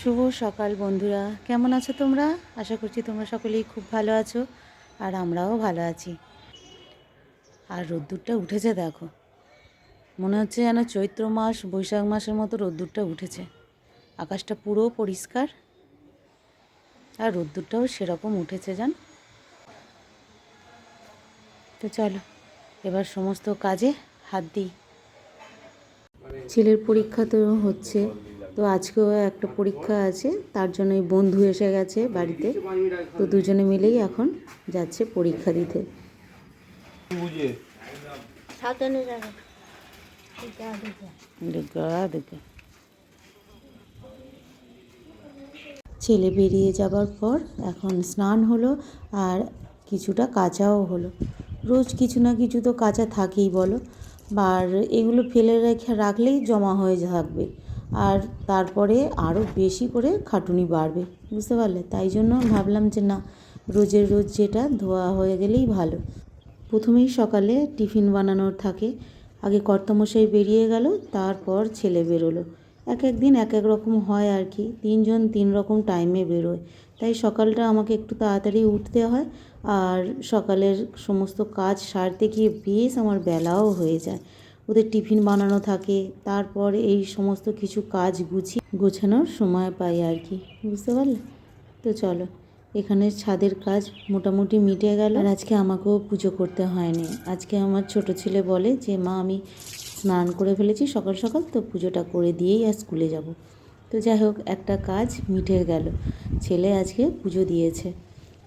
শুভ সকাল বন্ধুরা, কেমন আছো তোমরা? আশা করছি তোমরা সকলেই খুব ভালো আছো, আর আমরাও ভালো আছি। আর রোদ্দুরটা উঠেছে দেখো, মনে হচ্ছে যেন চৈত্র মাস বৈশাখ মাসের মতো রোদ্দুরটা উঠেছে। আকাশটা পুরো পরিষ্কার, আর রোদ্দুরটাও সেরকম উঠেছে জান। তো চলো এবার সমস্ত কাজে হাত দিই। ছেলের পরীক্ষা তো হচ্ছে, তো আজকেও একটা পরীক্ষা আছে, তার জন্যই বন্ধু এসে গেছে বাড়িতে। তো দুজনে মিলেই এখন যাচ্ছে পরীক্ষা দিতে। ছেলে বেরিয়ে যাবার পর এখন স্নান হলো, আর কিছুটা কাচাও হলো। রোজ কিছু না কিছু তো কাচা থাকেই বলো, আর এগুলো ফেলে রেখে রাখলেই জমা হয়ে থাকবে, আর তারপরে আরও বেশি করে খাটুনি বাড়বে, বুঝতে পারলে? তাই জন্য ভাবলাম যে না, রোজের রোজ যেটা ধোয়া হয়ে গেলেই ভালো। প্রথমেই সকালে টিফিন বানানোর থাকে। আগে কর্তামশাই বেরিয়ে গেল, তারপর ছেলে বেরোলো। এক এক দিন এক এক রকম হয় আর কি, তিনজন তিন রকম টাইমে বেরোয়। তাই সকালটা আমাকে একটু তাড়াতাড়ি উঠতে হয়, আর সকালের সমস্ত কাজ সারতে গিয়ে বেশ আমার বেলাও হয়ে যায়। ওদের টিফিন বানানো থাকে, তারপর এই সমস্ত কিছু কাজ গোছানোর সময় পাই আর কি, বুঝতে পারলে? তো চলো, এখানে ছাদের কাজ মোটামুটি মিটে গেল, আর আজকে আমাকেও পুজো করতে হয়নি। আজকে আমার ছোট ছেলে বলে যে মা, আমি স্নান করে ফেলেছি সকাল সকাল, তো পুজোটা করে দিয়েই আর স্কুলে যাব। তো যাই হোক, একটা কাজ মিটে গেল, ছেলে আজকে পুজো দিয়েছে।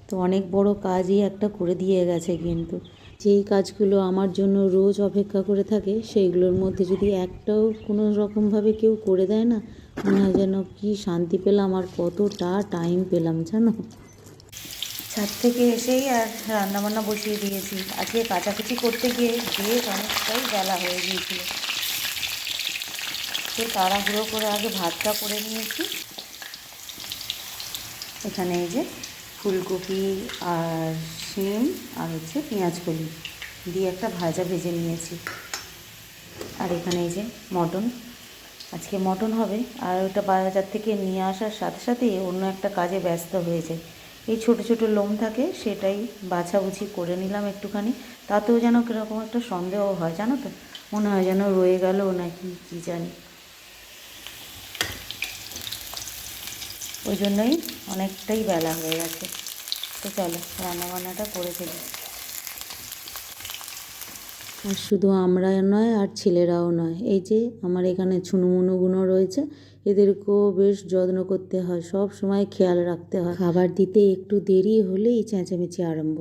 তো অনেক বড় কাজই একটা করে দিয়ে গেছে। কিন্তু যেই কাজগুলো আমার জন্য রোজ অপেক্ষা করে থাকে, সেইগুলোর মধ্যে যদি একটাও কোনো রকমভাবে কেউ করে দেয় না, মনে হয় যেন কি শান্তি পেলাম, আর কতটা টাইম পেলাম জানো। ছাদ থেকে এসেই আর রান্নাবান্না বসিয়ে দিয়েছি। আজকে কাচাকুচি করতে গিয়ে বেশ অনেকটাই বেলা হয়ে গিয়েছিল, তো তাড়াহুড়ো করে আগে ভাতটা করে নিয়েছি। এখানে এই যে ফুলকপি আর শিম আর হচ্ছে পেঁয়াজকলি দিয়ে একটা ভাজা ভেজে নিয়েছি। আর এখানে এই যে মটন, আজকে মটন হবে। আর ওটা বাজার থেকে নিয়ে আসার সাথে সাথেই অন্য একটা কাজে ব্যস্ত হয়ে যায়। এই ছোট ছোট লোম থাকে, সেটাই বাছাবুছি করে নিলাম একটুখানি। তাতেও যেন কীরকম একটা সন্দেহ হয় জানো তো, মনে হয় যেন রয়ে গেল নাকি কী জানি। ওই জন্যই অনেকটাই বেলা হয়ে গেছে। তো চলো রান্নাবান্নাটা করে ফেলি। আর শুধু আমরা নয়, আর ছেলেরাও নয়, এই যে আমার এখানে ছুনুমুনুগুলো রয়েছে, এদেরকেও বেশ যত্ন করতে হয়, সব সময় খেয়াল রাখতে হয়। খাবার দিতে একটু দেরি হলেই চেঁচামেচি আরম্ভ।